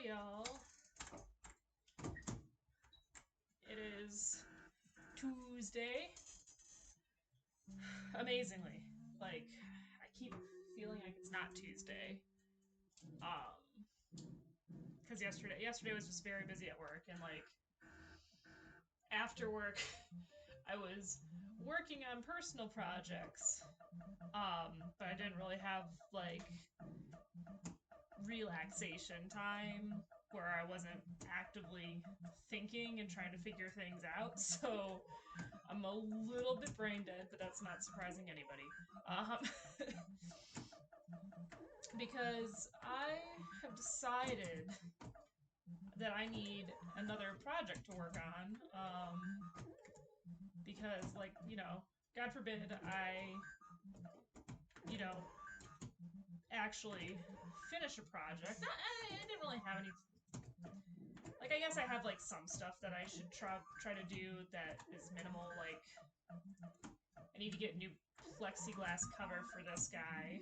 y'all. It is Tuesday. Amazingly. Like, I keep feeling like it's not Tuesday. Because yesterday was just very busy at work, and like after work, I was working on personal projects. But I didn't really have like relaxation time where I wasn't actively thinking and trying to figure things out. So I'm a little bit brain dead, but that's not surprising anybody. Um, because I have decided that I need another project to work on. Because, like, God forbid you know, actually finish a project. I didn't really have any. Like, I guess I have like some stuff that I should try to do that is minimal. Like, I need to get a new plexiglass cover for this guy,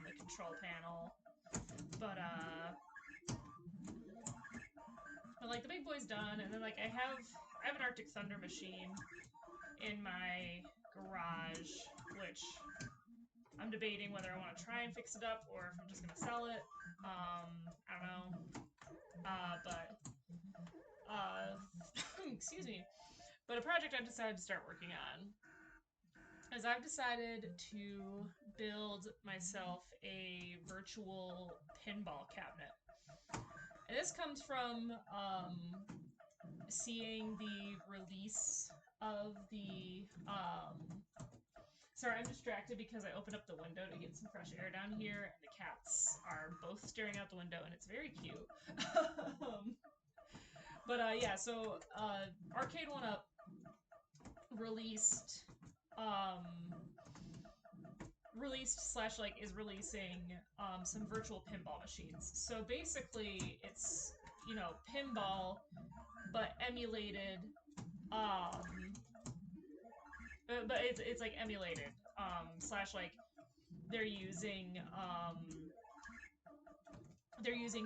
the control panel. But like the big boy's done, and then like I have an Arctic Thunder machine in my garage, which I'm debating whether I want to try and fix it up or if I'm just gonna sell it. I don't know. Excuse me. But a project I've decided to start working on is I've decided to build myself a virtual pinball cabinet. And this comes from seeing the release of the. Sorry, I'm distracted because I opened up the window to get some fresh air down here, and the cats are both staring out the window, and it's very cute. Yeah, so Arcade One Up released slash like is releasing some virtual pinball machines. So basically it's pinball but emulated but it's like emulated slash like they're using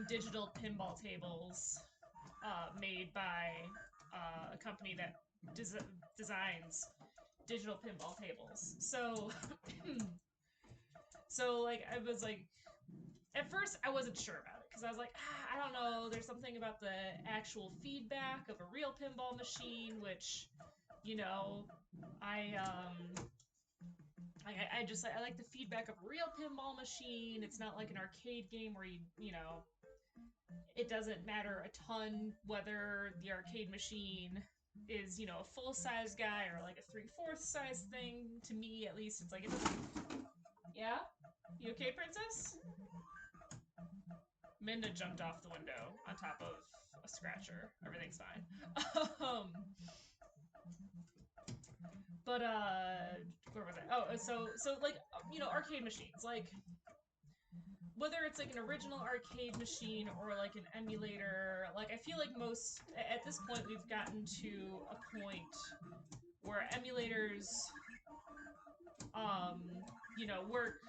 digital pinball tables made by a company that designs digital pinball tables. So so like I was like at first I wasn't sure about it because I was like, I don't know, there's something about the actual feedback of a real pinball machine, which I I like the feedback of a real pinball machine. It's not like an arcade game where it doesn't matter a ton whether the arcade machine is a full size guy or like a 3/4 size thing. To me, at least, it's like it doesn't. Yeah, you okay, princess? Minda jumped off the window on top of a scratcher. Everything's fine. But where was I? Oh, so like arcade machines, like whether it's like an original arcade machine or like an emulator, like I feel like most at this point we've gotten to a point where emulators work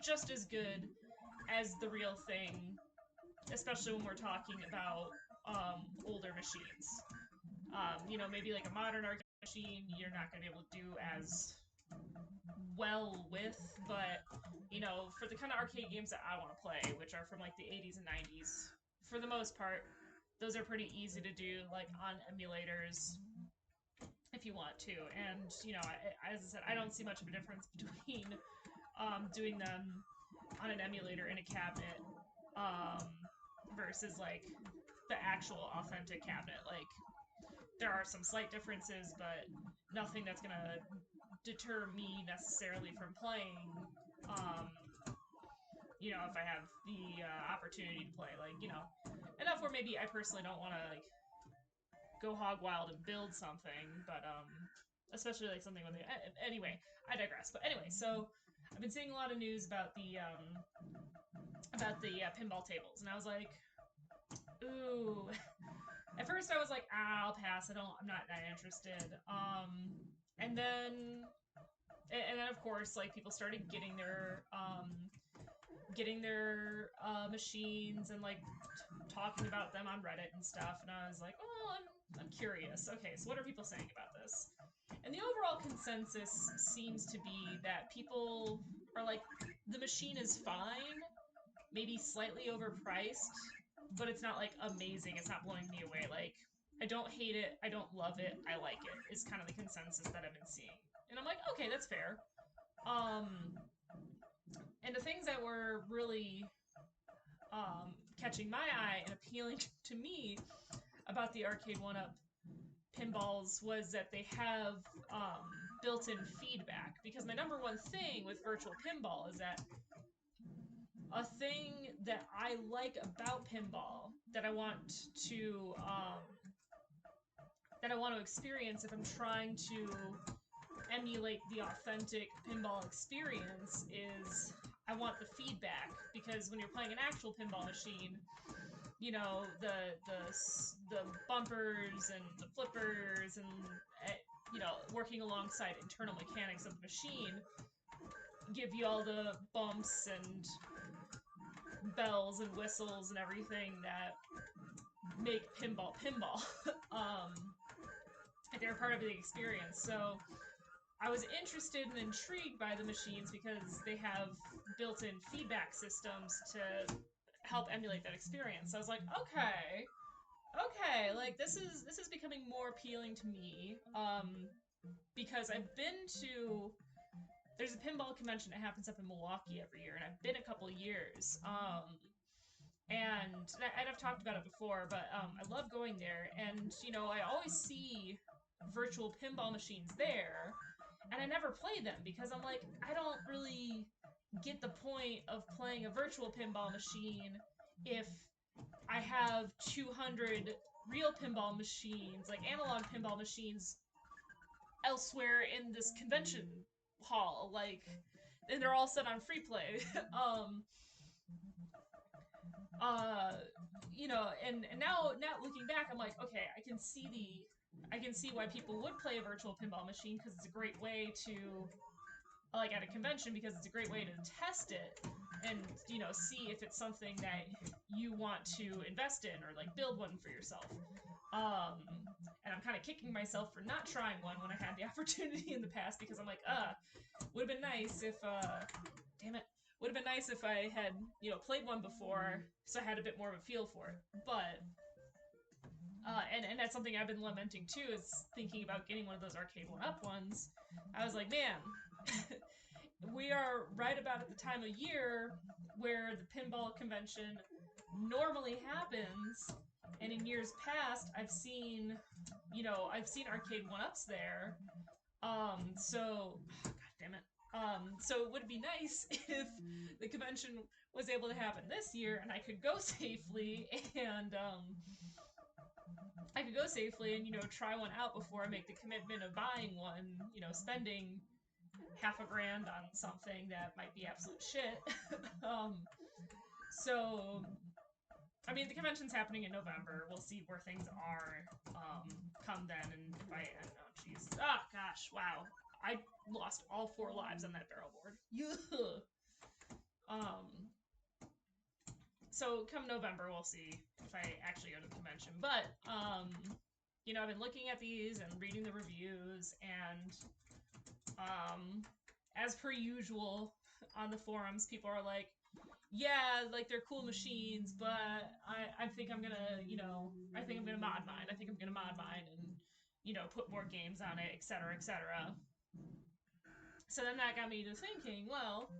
just as good as the real thing, especially when we're talking about older machines. Maybe like a modern arcade machine you're not going to be able to do as well with, but for the kind of arcade games that I want to play, which are from like the 80s and 90s, for the most part, those are pretty easy to do, like on emulators if you want to. And as I said, I don't see much of a difference between doing them on an emulator in a cabinet versus like the actual authentic cabinet. Like there are some slight differences, but nothing that's gonna deter me necessarily from playing. If I have the opportunity to play, like enough where maybe I personally don't want to like go hog wild and build something, but especially like something with the anyway. I digress. But anyway, so I've been seeing a lot of news about the pinball tables, and I was like, ooh. At first, I was like, I'll pass. I'm not that interested. And then of course, like people started getting their getting their machines and like talking about them on Reddit and stuff, and I was like, oh, I'm curious. Okay, so what are people saying about this? And the overall consensus seems to be that people are like, the machine is fine, maybe slightly overpriced, but it's not like amazing. It's not blowing me away. Like, I don't hate it, I don't love it, I like it, is kind of the consensus that I've been seeing. And I'm like, okay, that's fair. Um, and the things that were really catching my eye and appealing to me about the Arcade 1-Up pinballs was that they have built-in feedback. Because my number one thing with virtual pinball is that a thing that I like about pinball that I want to experience if I'm trying to emulate the authentic pinball experience is I want the feedback, because when you're playing an actual pinball machine, you know, the bumpers and the flippers and you know, working alongside internal mechanics of the machine give you all the bumps and bells and whistles and everything that make pinball pinball. They're part of the experience. So I was interested and intrigued by the machines because they have built-in feedback systems to help emulate that experience. So I was like, okay, like this is becoming more appealing to me, because I've been to, there's a pinball convention that happens up in Milwaukee every year, and I've been a couple years. And I've talked about it before, but I love going there. And you know, I always see virtual pinball machines there, and I never play them because I'm like, I don't really get the point of playing a virtual pinball machine if I have 200 real pinball machines, like analog pinball machines, elsewhere in this convention hall, like, and they're all set on free play. um, uh, you know, and now looking back, I'm like, okay, I can see why people would play a virtual pinball machine, because it's a great way to, like, at a convention, because it's a great way to test it and, you know, see if it's something that you want to invest in or like build one for yourself. Um, and I'm kind of kicking myself for not trying one when I had the opportunity in the past, because I'm like, would have been nice if, damn it, would have been nice if I had, you know, played one before, so I had a bit more of a feel for it. But and that's something I've been lamenting too, is thinking about getting one of those Arcade 1-Up ones. I was like, man, we are right about at the time of year where the pinball convention normally happens, and in years past, I've seen, you know, I've seen Arcade 1-Ups there. So, God damn it. So it would be nice if the convention was able to happen this year, and I could go safely and you know, try one out before I make the commitment of buying one, you know, spending half a grand on something that might be absolute shit. So, I mean, the convention's happening in November. We'll see where things are come then, and if I, oh jeez, oh gosh, wow, I lost all 4 lives on that barrel board. So come November, we'll see if I actually go to the convention. But you know, I've been looking at these and reading the reviews, and as per usual on the forums, people are like, yeah, like they're cool machines, but I think I'm gonna, you know, I think I'm gonna mod mine. I think I'm gonna mod mine and, you know, put more games on it, etc., etc. So then that got me to thinking, well,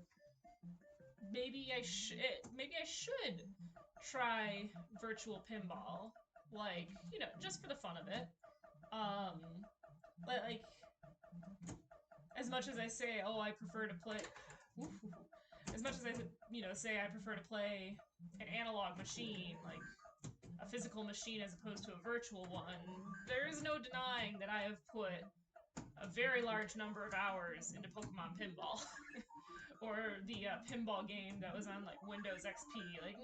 maybe I should try virtual pinball, like, you know, just for the fun of it. But like, as much as I say, oh, I prefer to play, as much as I, you know, say I prefer to play an analog machine, like a physical machine as opposed to a virtual one, there is no denying that I have put a very large number of hours into Pokemon Pinball. Or the pinball game that was on like Windows XP. Like,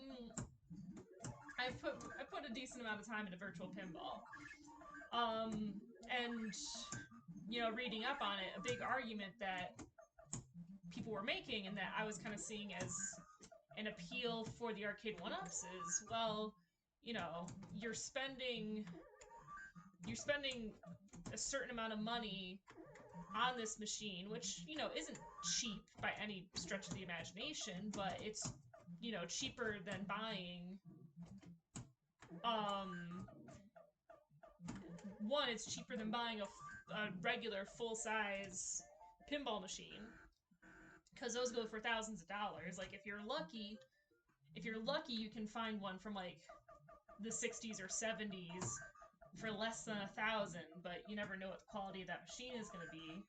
I put a decent amount of time into virtual pinball. And you know, reading up on it, a big argument that people were making and that I was kind of seeing as an appeal for the arcade one-ups is, well, you know, you're spending a certain amount of money on this machine, which, you know, isn't cheap by any stretch of the imagination, but it's, you know, cheaper than buying one, it's cheaper than buying a regular full-size pinball machine, because those go for thousands of dollars. Like, if you're lucky, you can find one from like the 60s or 70s for less than $1,000, but you never know what the quality of that machine is going to be.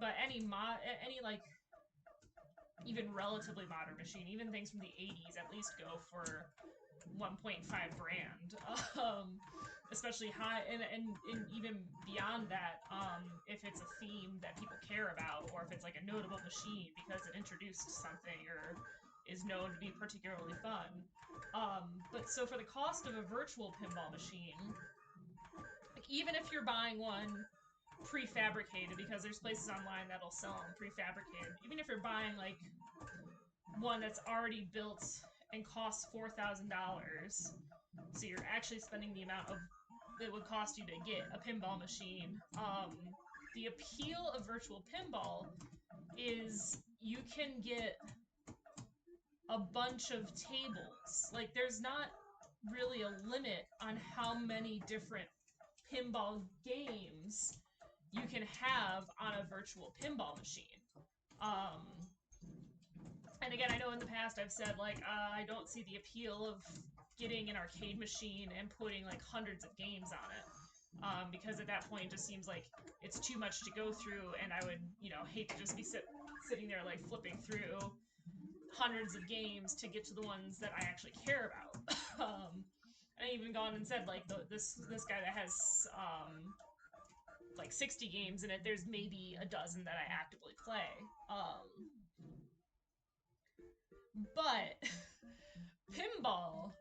But any like even relatively modern machine, even things from the 80s, at least go for 1.5 grand. Especially high, and even beyond that, if it's a theme that people care about, or if it's like a notable machine because it introduced something or is known to be particularly fun. But so for the cost of a virtual pinball machine, like, even if you're buying one prefabricated, because there's places online that'll sell them prefabricated, even if you're buying like one that's already built and costs $4,000, so you're actually spending the amount of it would cost you to get a pinball machine. The appeal of virtual pinball is you can get a bunch of tables. Like, there's not really a limit on how many different pinball games you can have on a virtual pinball machine. And again, I know in the past I've said, like, I don't see the appeal of getting an arcade machine and putting like hundreds of games on it, because at that point it just seems like it's too much to go through, and I would, you know, hate to just be sitting there like flipping through hundreds of games to get to the ones that I actually care about. And I even gone and said, like, this guy that has like 60 games in it, there's maybe a dozen that I actively play. But pinball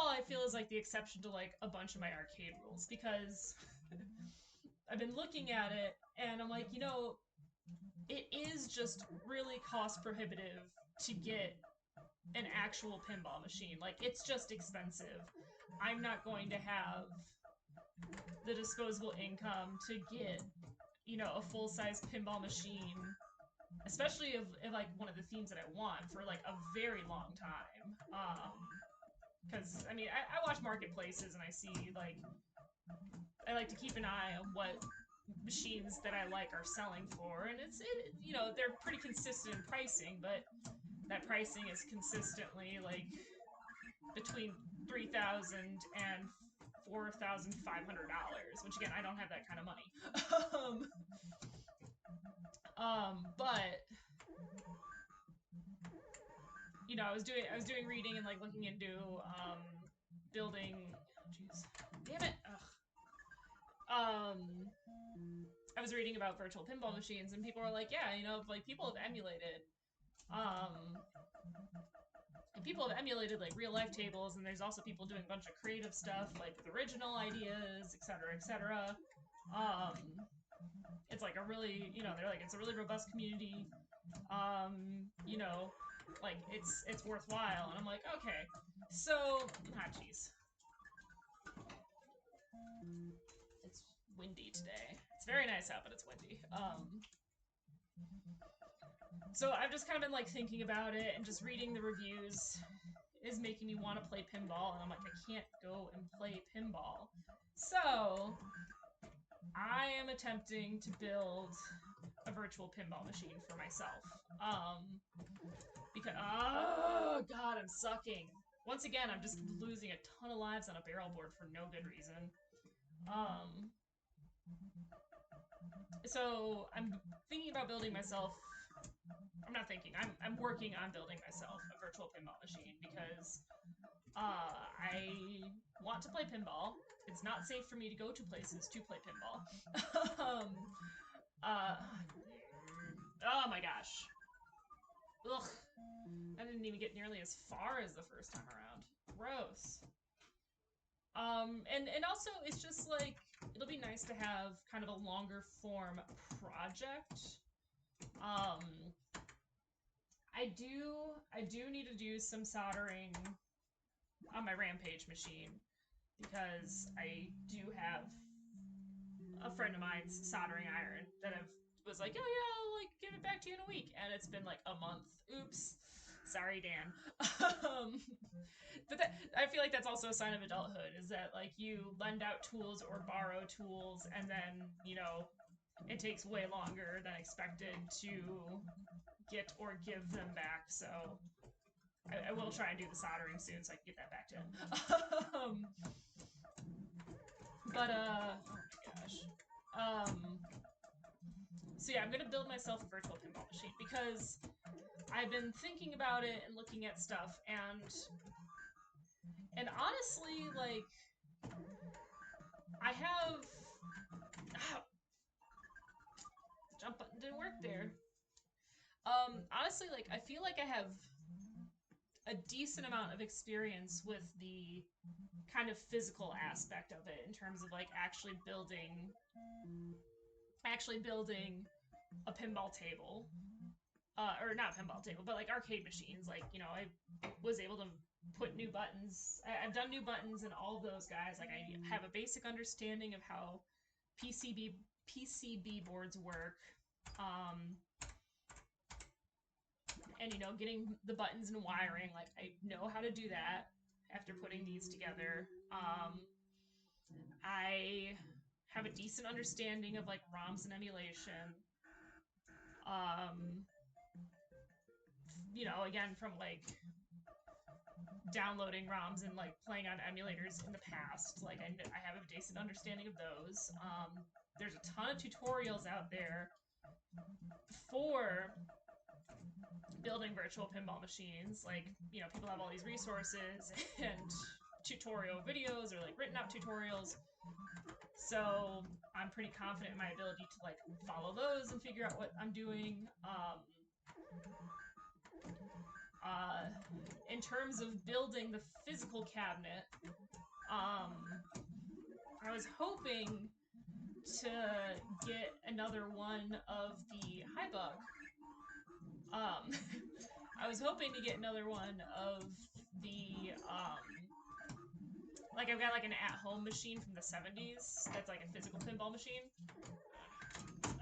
I feel is like the exception to like a bunch of my arcade rules, because I've been looking at it and I'm like, you know, it is just really cost prohibitive to get an actual pinball machine. Like, it's just expensive. I'm not going to have the disposable income to get, you know, a full-size pinball machine, especially if like one of the themes that I want, for like a very long time. Because I mean, I watch marketplaces and I see, like, I like to keep an eye on what machines that I like are selling for, and you know, they're pretty consistent in pricing, but that pricing is consistently like between $3,000 and $4,500, which again, I don't have that kind of money. But you know, I was doing reading and like looking into building. Jeez, damn it! Ugh. I was reading about virtual pinball machines, and people were like, yeah, you know, like, people have emulated like real life tables, and there's also people doing a bunch of creative stuff like with original ideas, etc., etc. It's like a really, you know, they're like, it's a really robust community. You know, like, it's worthwhile. And I'm like, okay, so jeez, it's windy today. It's very nice out, but it's windy. So I've just kind of been like thinking about it, and just reading the reviews is making me want to play pinball, and I'm like, I can't go and play pinball. So I am attempting to build a virtual pinball machine for myself. Because, oh god, I'm sucking. Once again, I'm just losing a ton of lives on a barrel board for no good reason. So I'm thinking about building myself. I'm not thinking. I'm working on building myself a virtual pinball machine, because I want to play pinball. It's not safe for me to go to places to play pinball. Oh my gosh. Ugh. I didn't even get nearly as far as the first time around. Gross. And also, it's just like, it'll be nice to have kind of a longer form project. I do need to do some soldering on my Rampage machine because I do have a friend of mine's soldering iron that I've was like, oh yeah, I'll like give it back to you in a week, and it's been like a month. Oops, sorry, Dan. But I feel like that's also a sign of adulthood is that like you lend out tools or borrow tools, and then it takes way longer than expected to get or give them back. So I will try and do the soldering soon so I can get that back to him. But oh my gosh. So yeah, I'm gonna build myself a virtual pinball machine because I've been thinking about it and looking at stuff, and honestly, like I have jump button didn't work there. Honestly, like I feel like I have a decent amount of experience with the kind of physical aspect of it in terms of like actually building a pinball table, or not pinball table, but like arcade machines. Like I was able to put new buttons. I've done new buttons and all of those guys. Like I have a basic understanding of how PCB boards work. Um, and getting the buttons and wiring, like I know how to do that after putting these together. I have a decent understanding of like ROMs and emulation. um again, from like downloading ROMs and like playing on emulators in the past, like I have a decent understanding of those. There's a ton of tutorials out there for building virtual pinball machines. Like people have all these resources and tutorial videos or like written out tutorials, so I'm pretty confident in my ability to like follow those and figure out what I'm doing. In terms of building the physical cabinet, I was hoping to get another one of the hi bug. I was hoping to get another one of the like I've got like an at-home machine from the 70s that's like a physical pinball machine.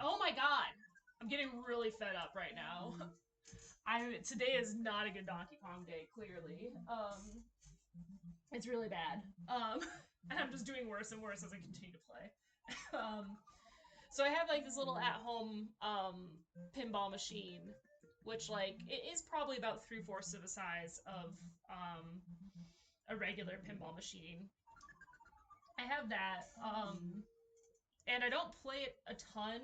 Oh my god! I'm getting really fed up right now. Today is not a good Donkey Kong day, clearly. It's really bad. And I'm just doing worse and worse as I continue to play. So I have like this little at-home pinball machine, which like it is probably about 3/4 of the size of a regular pinball machine. I have that, and I don't play it a ton,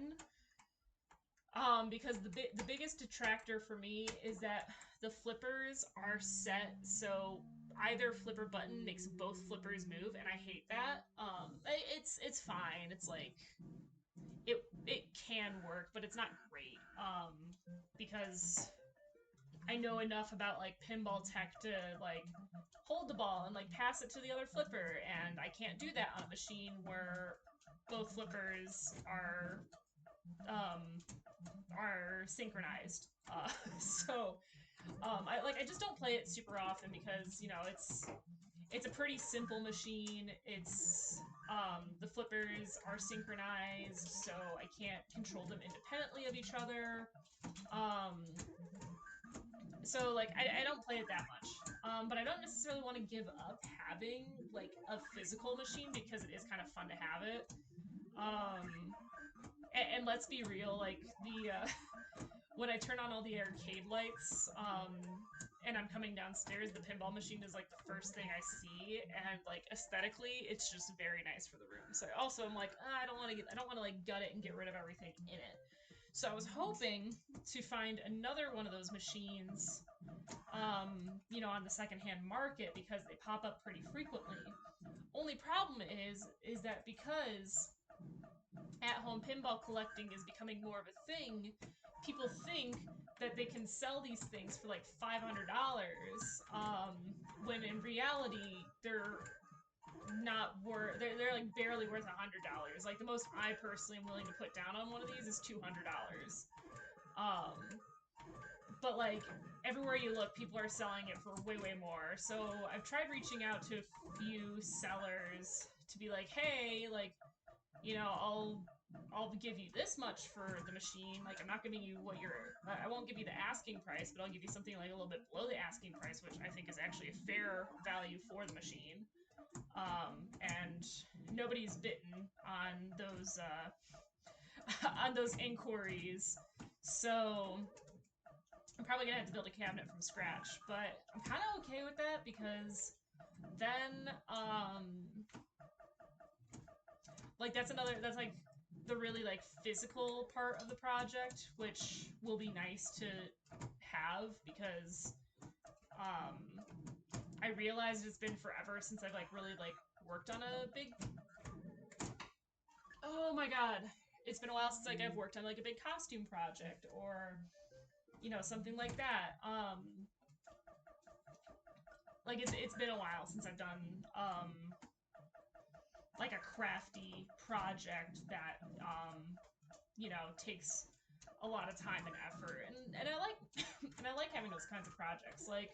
because the biggest detractor for me is that the flippers are set so either flipper button makes both flippers move, and I hate that. It's fine. It's like it can work, but it's not great. Because I know enough about like pinball tech to like hold the ball and like pass it to the other flipper, and I can't do that on a machine where both flippers are synchronized. So I just don't play it super often because it's a pretty simple machine. It's the flippers are synchronized, so I can't control them independently of each other. So like I don't play it that much. But I don't necessarily want to give up having like a physical machine because it is kind of fun to have it. And let's be real, like the when I turn on all the arcade lights, and I'm coming downstairs, the pinball machine is like the first thing I see, and like aesthetically, it's just very nice for the room. So also I'm like, I don't want to like gut it and get rid of everything in it. So I was hoping to find another one of those machines, on the secondhand market because they pop up pretty frequently. Only problem is that because at-home pinball collecting is becoming more of a thing, people think that they can sell these things for like $500, when in reality they're not worth. They're like barely worth $100. Like the most I personally am willing to put down on one of these is $200. but like everywhere you look, people are selling it for way, way more. So I've tried reaching out to a few sellers to be like, hey, like, you know, I'll give you this much for the machine. Like, I'm not giving you what you're. I won't give you the asking price, but I'll give you something like a little bit below the asking price, which I think is actually a fair value for the machine. And nobody's bitten on those on those inquiries. So I'm probably gonna have to build a cabinet from scratch, but I'm kind of okay with that because then like that's like the really like physical part of the project, which will be nice to have because um I realized it's been forever since I've like really like worked on a big. Oh my god, it's been a while since like I've worked on like a big costume project or something like that. Like it's been a while since I've done like a crafty project that takes a lot of time and effort, and I like and I like having those kinds of projects. Like,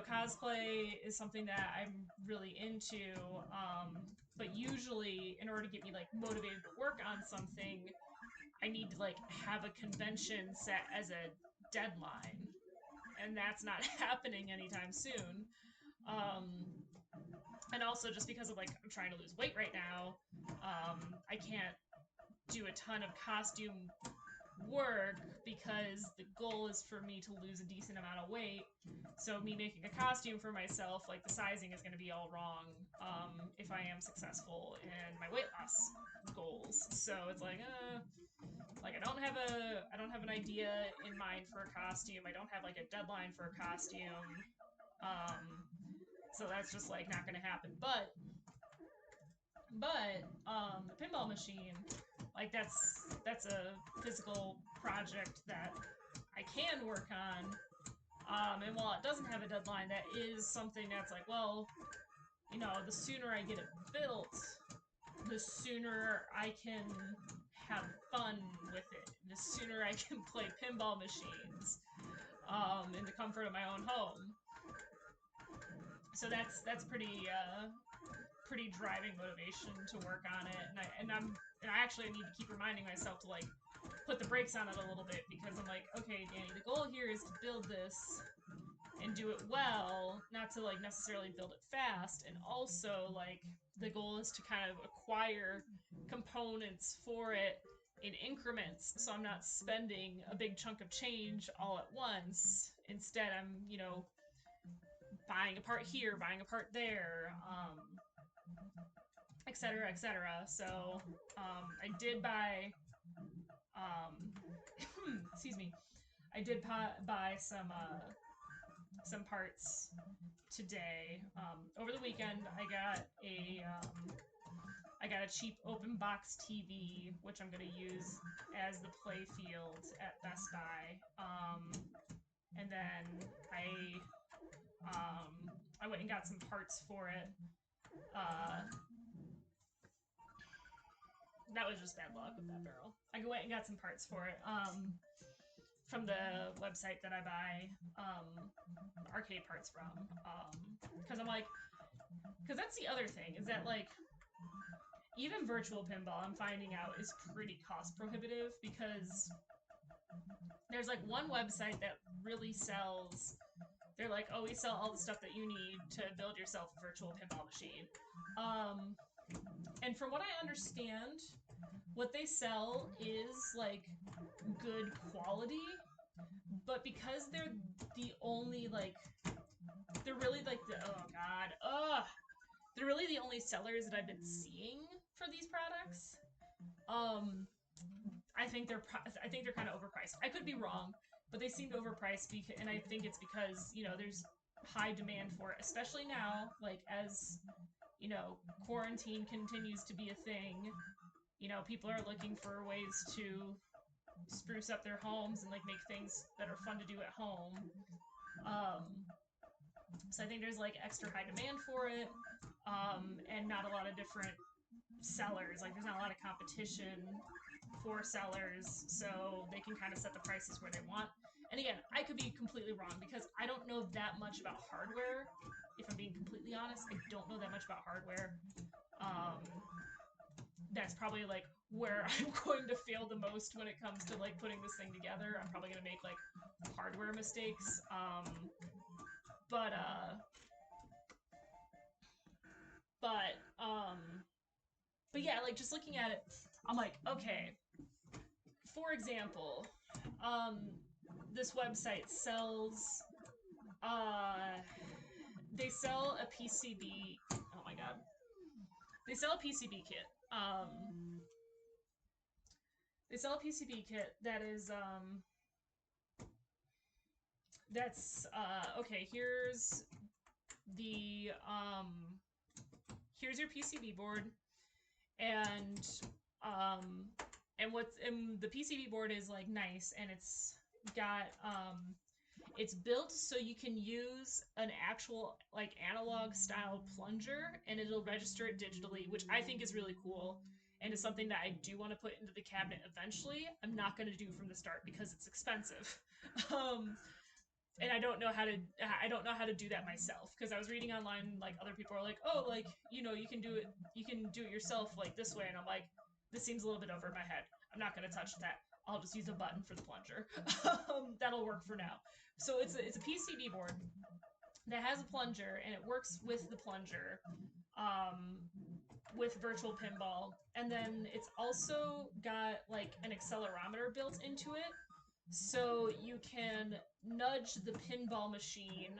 cosplay is something that I'm really into, but usually in order to get me like motivated to work on something, I need to like have a convention set as a deadline, and that's not happening anytime soon. And also just because of like I'm trying to lose weight right now, I can't do a ton of costume work because the goal is for me to lose a decent amount of weight. So me making a costume for myself, like the sizing is going to be all wrong if I am successful in my weight loss goals. So it's like I don't have an idea in mind for a costume. I don't have like a deadline for a costume. So that's just like not going to happen. But the pinball machine, like that's a physical project that I can work on. And while it doesn't have a deadline, that is something that's like, well, the sooner I get it built, the sooner I can have fun with it. The sooner I can play pinball machines in the comfort of my own home. So that's pretty driving motivation to work on it, and I actually need to keep reminding myself to like put the brakes on it a little bit because I'm like, okay, Danny, the goal here is to build this and do it well, not to like necessarily build it fast, and also like the goal is to kind of acquire components for it in increments so I'm not spending a big chunk of change all at once. Instead, I'm buying a part here, buying a part there, etc., etc. So I did buy excuse me, I did buy some parts today. Over the weekend, I got a cheap open box TV, which I'm gonna use as the play field at Best Buy. And then I went and got some parts for it. That was just bad luck with that barrel. I went and got some parts for it. From the website that I buy arcade parts from, because because that's the other thing, is that like even virtual pinball I'm finding out is pretty cost prohibitive because there's like one website that really sells. They're like, oh, we sell all the stuff that you need to build yourself a virtual pinball machine. And from what I understand, what they sell is like good quality, but because they're the only like they're really like they're really the only sellers that I've been seeing for these products. I think they're kind of overpriced. I could be wrong, but they seemed overpriced and I think it's because there's high demand for it, especially now, like as quarantine continues to be a thing. People are looking for ways to spruce up their homes and like make things that are fun to do at home. So I think there's like extra high demand for it, and not a lot of different sellers. Like there's not a lot of competition for sellers, so they can kind of set the prices where they want. And again, I could be completely wrong because I don't know that much about hardware. If I'm being completely honest, I don't know that much about hardware. That's probably like where I'm going to fail the most when it comes to like putting this thing together. I'm probably gonna make like hardware mistakes. But uh, but um, but yeah, like just looking at it, I'm like, okay. For example, um, this website sells they sell a PCB. Oh my god, they sell a PCB kit. They sell a PCB kit that is that's okay. The um, here's your PCB board, and um, and the PCB board is like nice, and it's got it's built so you can use an actual like analog style plunger and it'll register it digitally, which I think is really cool and is something that I do want to put into the cabinet eventually. I'm not going to do from the start because it's expensive. um, and I don't know how to do that myself because I was reading online like other people are like, "Oh, like, you know, you can do it yourself like this way." And I'm like, "This seems a little bit over my head. I'm not going to touch that. I'll just use a button for the plunger." That'll work for now. So it's a PCB board that has a plunger and it works with the plunger um, with virtual pinball, and then it's also got like an accelerometer built into it, so you can nudge the pinball machine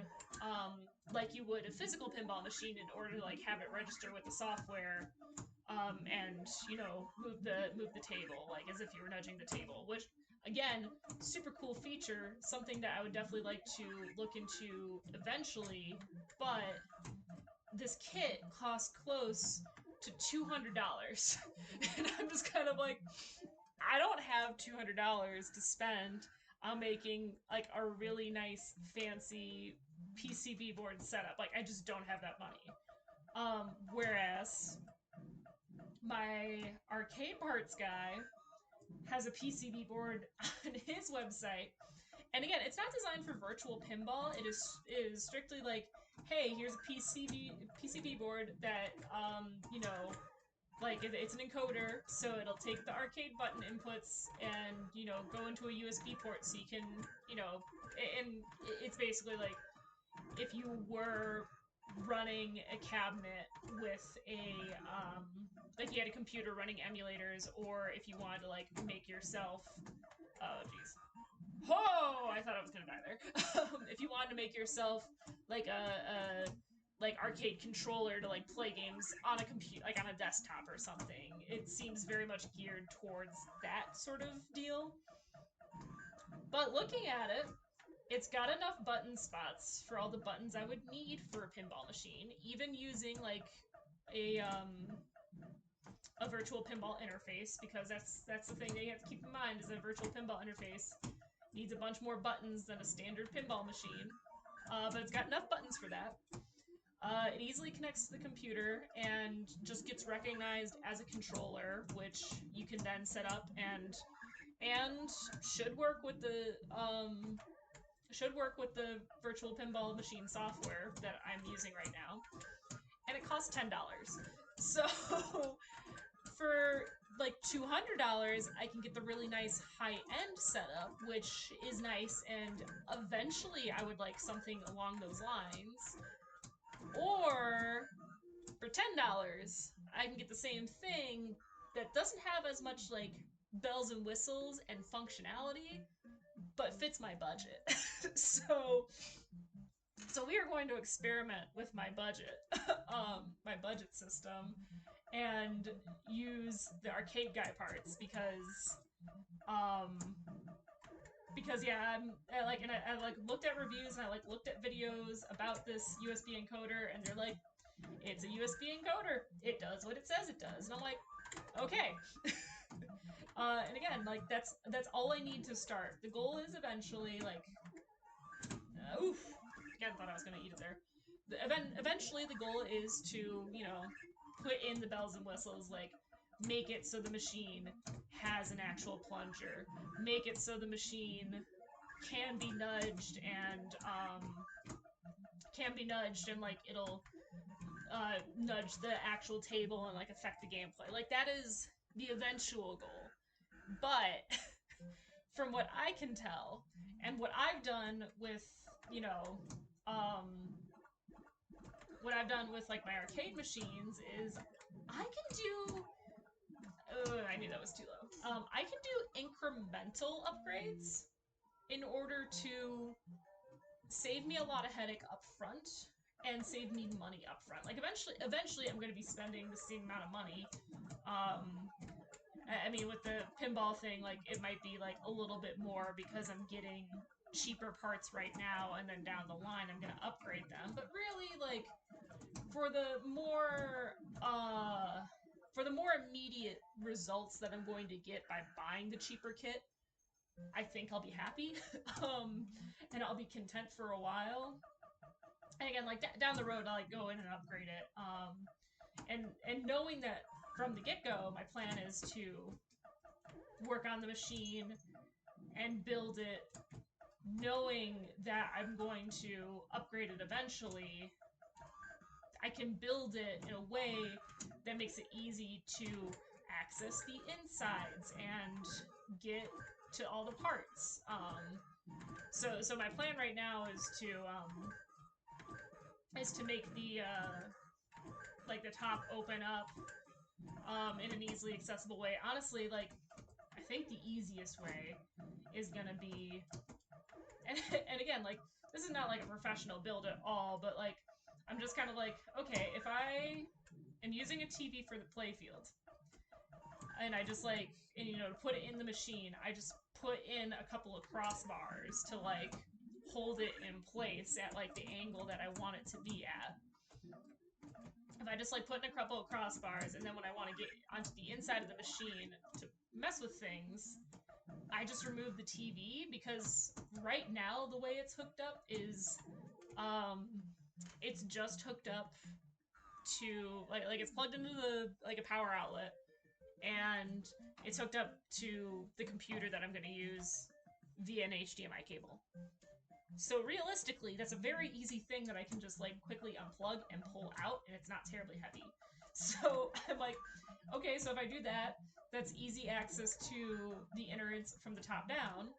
like you would a physical pinball machine in order to like have it register with the software, and you know move the table like as if you were nudging the table, which again, super cool feature, something that I would definitely like to look into eventually. But this kit costs close to $200, and I'm just kind of like, I don't have $200 to spend on making like a really nice fancy PCB board setup. Like I just don't have that money. Whereas my arcade parts guy has a PCB board on his website. And again, it's not designed for virtual pinball. It is strictly like, hey, here's a PCB board that you know, like it's an encoder, so it'll take the arcade button inputs and you know go into a USB port, so you can you know, and it's basically like if you were running a cabinet with a like you had a computer running emulators, or if you wanted to like make yourself, oh jeez, oh, I thought I was gonna die there. If you wanted to make yourself like a like arcade controller to like play games on a computer, like on a desktop or something, it seems very much geared towards that sort of deal. But looking at it, it's got enough button spots for all the buttons I would need for a pinball machine, even using like a a virtual pinball interface, because that's the thing that you have to keep in mind is that a virtual pinball interface needs a bunch more buttons than a standard pinball machine. But it's got enough buttons for that. It easily connects to the computer and just gets recognized as a controller, which you can then set up and should work with the virtual pinball machine software that I'm using right now. And it costs $10. So for like $200, I can get the really nice high-end setup, which is nice, and eventually I would like something along those lines. Or for $10, I can get the same thing that doesn't have as much like bells and whistles and functionality, but fits my budget. so so we are going to experiment with my budget, my budget system, and use the arcade guy parts um, because yeah, I like looked at reviews and I like looked at videos about this USB encoder, and they're like, it's a USB encoder. It does what it says it does, and I'm like, okay. And again, like that's all I need to start. The goal is eventually like, oof, again thought I was gonna eat it there. Eventually, the goal is to put in the bells and whistles, like make it so the machine has an actual plunger, make it so the machine can be nudged and like it'll nudge the actual table and like affect the gameplay. Like that is the eventual goal. But from what I can tell and what I've done with, you know, what I've done with like my arcade machines is I can do I knew that was too low. I can do incremental upgrades in order to save me a lot of headache up front and save me money up front. Like eventually I'm going to be spending the same amount of money. I mean, with the pinball thing, like it might be like a little bit more because I'm getting cheaper parts right now, and then down the line I'm going to upgrade them. But really, like for the more immediate results that I'm going to get by buying the cheaper kit, I think I'll be happy, and I'll be content for a while. And again, like down the road, I'll like go in and upgrade it. And knowing that from the get go, my plan is to work on the machine and build it, knowing that I'm going to upgrade it eventually. I can build it in a way that makes it easy to access the insides and get to all the parts. So my plan right now is to make the like the top open up in an easily accessible way. Honestly, like I think the easiest way is gonna be, and again, like this is not like a professional build at all, but like I'm just kind of like, okay, if I am using a TV for the playfield, and I just like, and you know, to put it in the machine, I just put in a couple of crossbars to like hold it in place at like the angle that I want it to be at. If I just like put in a couple of crossbars, and then when I want to get onto the inside of the machine to mess with things, I just remove the TV, because right now the way it's hooked up is it's just hooked up to like it's plugged into the like a power outlet, and it's hooked up to the computer that I'm going to use via an HDMI cable. So realistically, that's a very easy thing that I can just like quickly unplug and pull out, and it's not terribly heavy. So I'm like, okay, so if I do that, that's easy access to the innards from the top down.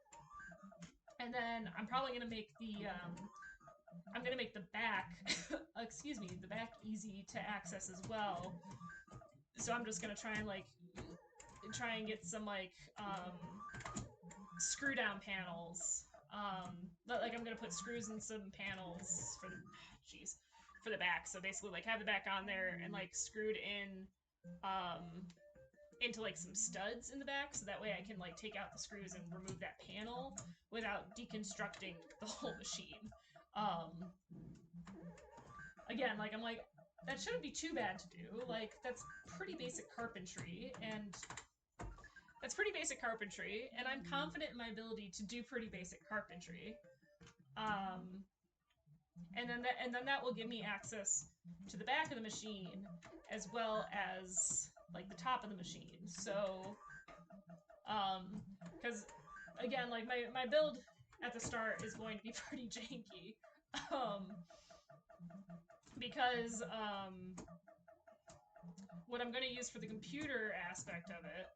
And then I'm probably gonna make the back, excuse me, the back easy to access as well. So I'm just gonna try and get some like screw down panels. Like I'm gonna put screws in some panels for the back. So basically, like have the back on there and like screwed in into like some studs in the back, so that way I can like take out the screws and remove that panel without deconstructing the whole machine. Again, like I'm like, that shouldn't be too bad to do. Like that's pretty basic carpentry, and I'm confident in my ability to do pretty basic carpentry. And then that will give me access to the back of the machine as well as like the top of the machine. So, because again, like my build at the start is going to be pretty janky, because what I'm going to use for the computer aspect of it,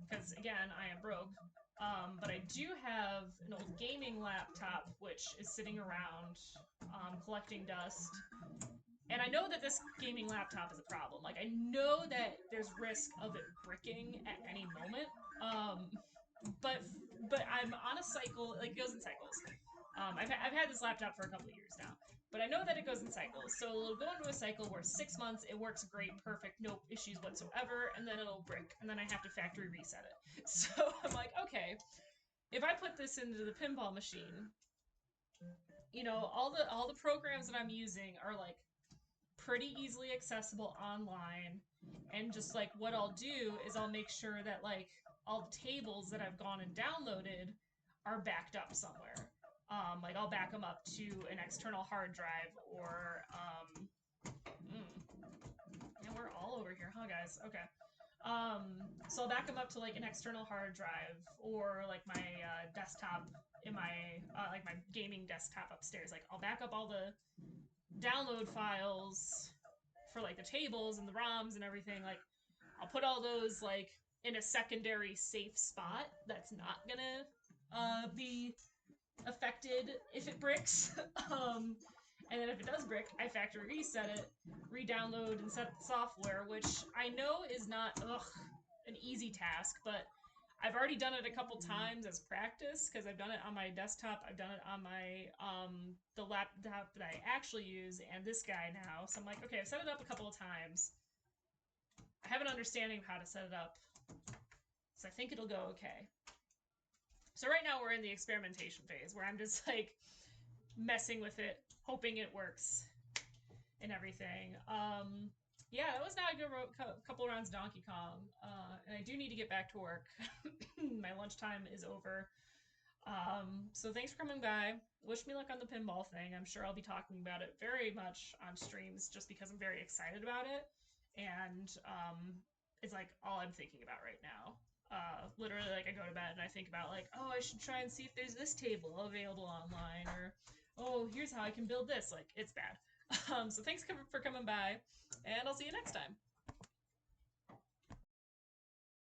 because again, I am broke. But I do have an old gaming laptop which is sitting around collecting dust. And I know that this gaming laptop is a problem. Like, I know that there's risk of it bricking at any moment. But I'm on a cycle, like, it goes in cycles. I've had this laptop for a couple of years now. But I know that it goes in cycles. So it'll go into a cycle where 6 months it works great, perfect, no issues whatsoever, and then it'll brick, and then I have to factory reset it. So I'm like, okay, if I put this into the pinball machine, you know, all the programs that I'm using are like pretty easily accessible online, and just like what I'll do is I'll make sure that like all the tables that I've gone and downloaded are backed up somewhere. Like I'll back them up to an external hard drive, or and we're all over here, huh, guys? Okay. So I'll back them up to like an external hard drive or like my desktop in my like my gaming desktop upstairs. Like I'll back up all the download files for like the tables and the ROMs and everything. Like I'll put all those like in a secondary safe spot that's not gonna be affected if it bricks. And then if it does brick, I factory reset it, re-download and set up the software, which I know is not an easy task, but I've already done it a couple times as practice because I've done it on my desktop, I've done it on my the laptop that I actually use, and this guy now. So I'm like, okay, I've set it up a couple of times. I have an understanding of how to set it up, so I think it'll go okay. So right now we're in the experimentation phase where I'm just like messing with it, hoping it works and everything. Yeah, that was not a good couple rounds of Donkey Kong, and I do need to get back to work. My lunchtime is over. So thanks for coming by. Wish me luck on the pinball thing. I'm sure I'll be talking about it very much on streams just because I'm very excited about it. And it's like all I'm thinking about right now. Literally, like I go to bed and I think about like, oh, I should try and see if there's this table available online, or oh, here's how I can build this. Like it's bad. So thanks for coming by, and I'll see you next time.